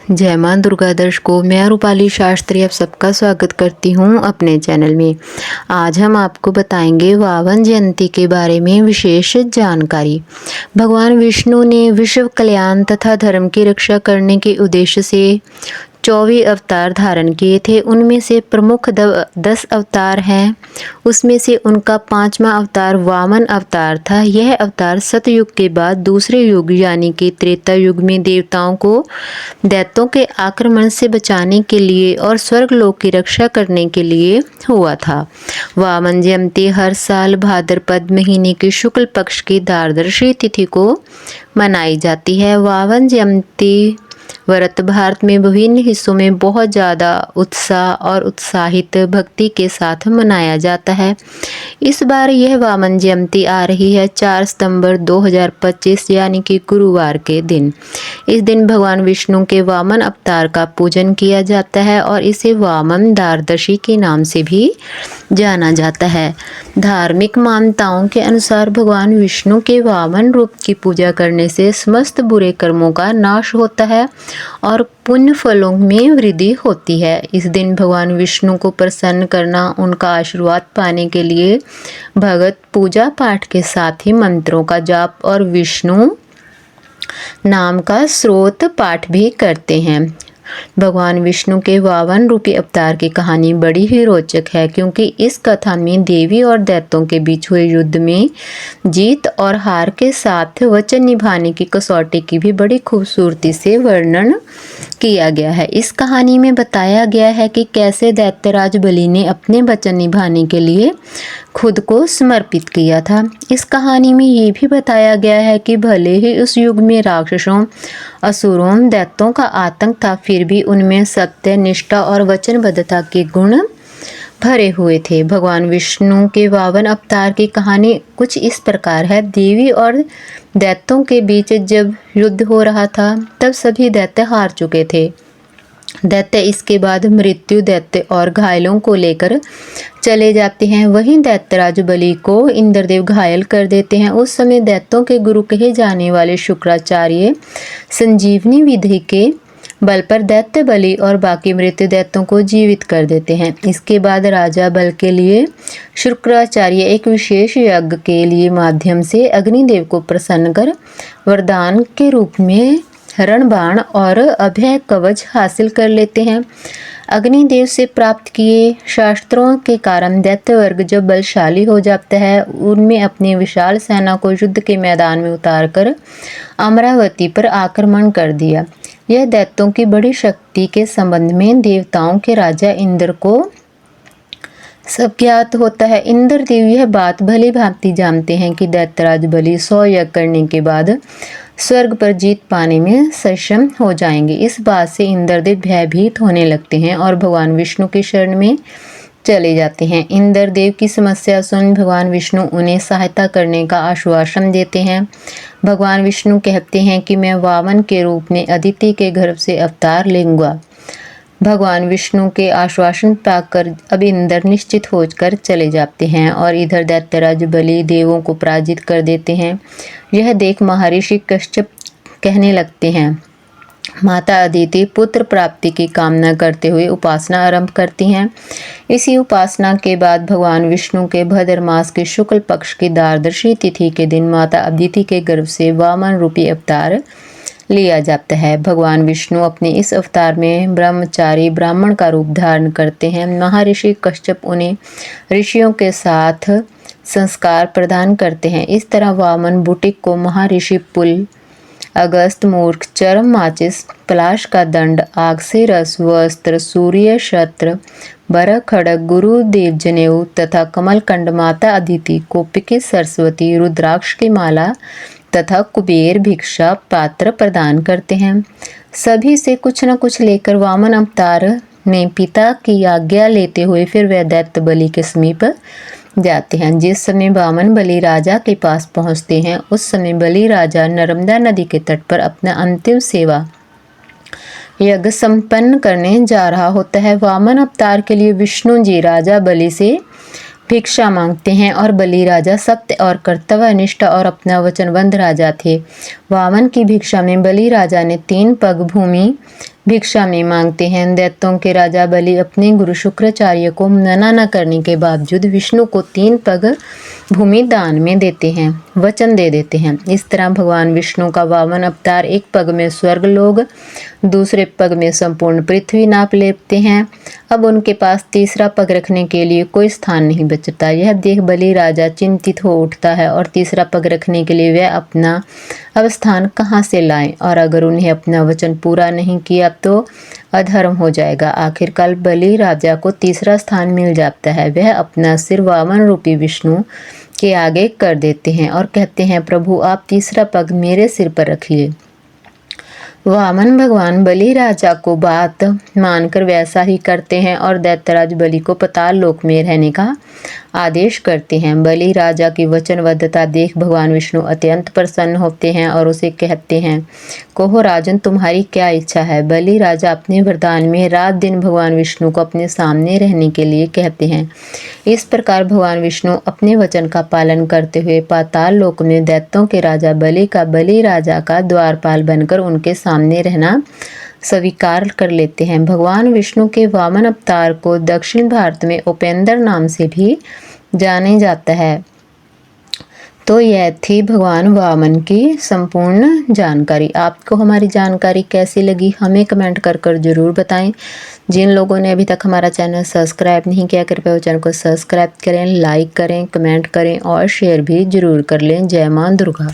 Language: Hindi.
जय मां दुर्गा दर्शकों, मैं रूपाली शास्त्री आप सबका स्वागत करती हूं अपने चैनल में। आज हम आपको बताएंगे वामन जयंती के बारे में विशेष जानकारी। भगवान विष्णु ने विश्व कल्याण तथा धर्म की रक्षा करने के उद्देश्य से 24 अवतार धारण किए थे। उनमें से प्रमुख 10 अवतार हैं। उसमें से उनका 5वां अवतार वामन अवतार था। यह अवतार सतयुग के बाद दूसरे युग यानी कि त्रेता युग में देवताओं को दैत्यों के आक्रमण से बचाने के लिए और स्वर्गलोक की रक्षा करने के लिए हुआ था। वामन जयंती हर साल भाद्रपद महीने के शुक्ल पक्ष की द्वादशी तिथि को मनाई जाती है। वामन जयंती व्रत भारत में विभिन्न हिस्सों में बहुत ज़्यादा उत्साह और उत्साहित भक्ति के साथ मनाया जाता है। इस बार यह वामन जयंती आ रही है 4 सितंबर 2025 यानी कि गुरुवार के दिन। इस दिन भगवान विष्णु के वामन अवतार का पूजन किया जाता है और इसे वामन द्वादशी के नाम से भी जाना जाता है। धार्मिक मान्यताओं के अनुसार भगवान विष्णु के वामन रूप की पूजा करने से समस्त बुरे कर्मों का नाश होता है और पुण्य फलों में वृद्धि होती है। इस दिन भगवान विष्णु को प्रसन्न करना, उनका आशीर्वाद पाने के लिए भगत पूजा पाठ के साथ ही मंत्रों का जाप और विष्णु नाम का स्रोत पाठ भी करते हैं। भगवान विष्णु के वामन रूपी अवतार की कहानी बड़ी ही रोचक है, क्योंकि इस कथा में देवी और दैत्यों के बीच हुए युद्ध में जीत और हार के साथ वचन निभाने की कसौटी की भी बड़ी खूबसूरती से वर्णन किया गया है। इस कहानी में बताया गया है कि कैसे दैत्यराज बलि ने अपने वचन निभाने के लिए खुद को समर्पित किया था। इस कहानी में ये भी बताया गया है कि भले ही उस युग में राक्षसों, असुरों, दैत्यों का आतंक था, फिर भी उनमें सत्य, निष्ठा और वचनबद्धता के गुण भरे हुए थे। भगवान विष्णु के वामन अवतार की कहानी कुछ इस प्रकार है। देवी और दैत्यों के बीच जब युद्ध हो रहा था, तब सभी दैत्य हार चुके थे। दैत्य इसके बाद मृत्यु दैत्य और घायलों को लेकर चले जाते हैं। वहीं दैत्यराज बलि को इंद्रदेव घायल कर देते हैं। उस समय दैत्यों के गुरु कहे जाने वाले शुक्राचार्य संजीवनी विधि के बल पर दैत्य बलि और बाकी मृत्यु दैत्यों को जीवित कर देते हैं। इसके बाद राजा बल के लिए शुक्राचार्य एक विशेष यज्ञ के लिए माध्यम से अग्निदेव को प्रसन्न कर वरदान के रूप में रणबाण और अभय कवच हासिल कर लेते हैं। अग्निदेव से प्राप्त किए शास्त्रों के कारण दैत्य वर्ग जब बलशाली हो जाता है, उनमें अपनी विशाल सेना को युद्ध के मैदान में उतारकर अमरावती पर आक्रमण कर दिया। यह दैत्यों की बड़ी शक्ति के संबंध में देवताओं के राजा इंद्र को सब ज्ञात होता है। इंद्रदेव यह बात भली भांति जानते हैं कि दैत्यराज बलि 100 यज्ञ करने के बाद स्वर्ग पर जीत पाने में सक्षम हो जाएंगे। इस बात से इंद्रदेव भयभीत होने लगते हैं और भगवान विष्णु की शरण में चले जाते हैं। इंद्रदेव की समस्या सुन भगवान विष्णु उन्हें सहायता करने का आश्वासन देते हैं। भगवान विष्णु कहते हैं कि मैं वामन के रूप में अदिति के गर्भ से अवतार लूंगा। भगवान विष्णु के आश्वासन पाकर अब इंद्र निश्चित होकर चले जाते हैं और इधर दैत्यराज बलि देवों को पराजित कर देते हैं। यह देख महर्षि कश्यप कहने लगते हैं। माता अदिति पुत्र प्राप्ति की कामना करते हुए उपासना आरंभ करती हैं। इसी उपासना के बाद भगवान विष्णु के भद्र मास के शुक्ल पक्ष की द्वादशी तिथि के दिन माता अदिति के गर्भ से वामन रूपी अवतार लिया जाता है। भगवान विष्णु अपने इस अवतार में ब्रह्मचारी ब्राह्मण का रूप धारण करते हैं। महर्षि कश्यप उन्हें ऋषियों के साथ संस्कार प्रदान करते हैं। इस तरह वामन बुटिक को महर्षि पुल, अगस्त मूर्ख, चरम माचिस, पलाश का दंड, आग से रस, वस्त्र, सूर्य छत्र, बर खड़ग, गुरुदेव जनेऊ तथा कमलकंड, माता अदिति, कौपिकी सरस्वती, रुद्राक्ष की माला तथा कुबेर भिक्षा पात्र प्रदान करते हैं। सभी से कुछ न कुछ लेकर वामन अवतार में पिता की आज्ञा लेते हुए फिर वह दैत्य बलि के समीप जाते हैं। जिस समय वामन बलि राजा के पास पहुंचते हैं, उस समय बलि राजा नर्मदा नदी के तट पर अपना अंतिम सेवा यज्ञ संपन्न करने जा रहा होता है। वामन अवतार के लिए विष्णु जी राजा बलि से भिक्षा मांगते हैं और बलि राजा सत्य और कर्तव्यनिष्ठ और अपना वचनबद्ध राजा थे। वामन की भिक्षा में बलि राजा ने 3 पग भूमि भिक्षा में मांगते हैं। दैत्यों के राजा बलि अपने गुरु शुक्राचार्य को मना न करने के बावजूद विष्णु को 3 पग भूमि दान में देते हैं, वचन दे देते हैं। इस तरह भगवान विष्णु का वामन अवतार एक पग में स्वर्ग लोग, दूसरे पग में संपूर्ण पृथ्वी नाप लेते हैं। अब उनके पास तीसरा पग रखने के लिए कोई स्थान नहीं बचता। यह देख बलि राजा चिंतित हो उठता है और तीसरा पग रखने के लिए वह अपना अब स्थान कहाँ से लाएं, और अगर उन्हें अपना वचन पूरा नहीं किया तो अधर्म हो जाएगा। आखिरकार बलि राजा को तीसरा स्थान मिल जाता है। वह अपना सिर वामन रूपी विष्णु के आगे कर देते हैं और कहते हैं, प्रभु आप तीसरा पग मेरे सिर पर रखिए। वामन भगवान बलि राजा को बात मानकर वैसा ही करते हैं और दैत्यराज बलि को पाताल लोक में रहने का आदेश करते हैं। बलि राजा की वचनबद्धता देख भगवान विष्णु अत्यंत प्रसन्न होते हैं और उसे कहते हैं, कहो राजन तुम्हारी क्या इच्छा है। बलि राजा अपने वरदान में रात दिन भगवान विष्णु को अपने सामने रहने के लिए कहते हैं। इस प्रकार भगवान विष्णु अपने वचन का पालन करते हुए पाताल लोक में दैत्यों के राजा बलि राजा का द्वारपाल बनकर उनके सामने रहना स्वीकार कर लेते हैं। भगवान विष्णु के वामन अवतार को दक्षिण भारत में उपेंद्र नाम से भी जाने जाता है। तो यह थी भगवान वामन की संपूर्ण जानकारी। आपको हमारी जानकारी कैसी लगी हमें कमेंट कर ज़रूर बताएं। जिन लोगों ने अभी तक हमारा चैनल सब्सक्राइब नहीं किया कृपया वो चैनल को सब्सक्राइब करें, लाइक करें, कमेंट करें और शेयर भी ज़रूर कर लें। जय मां दुर्गा।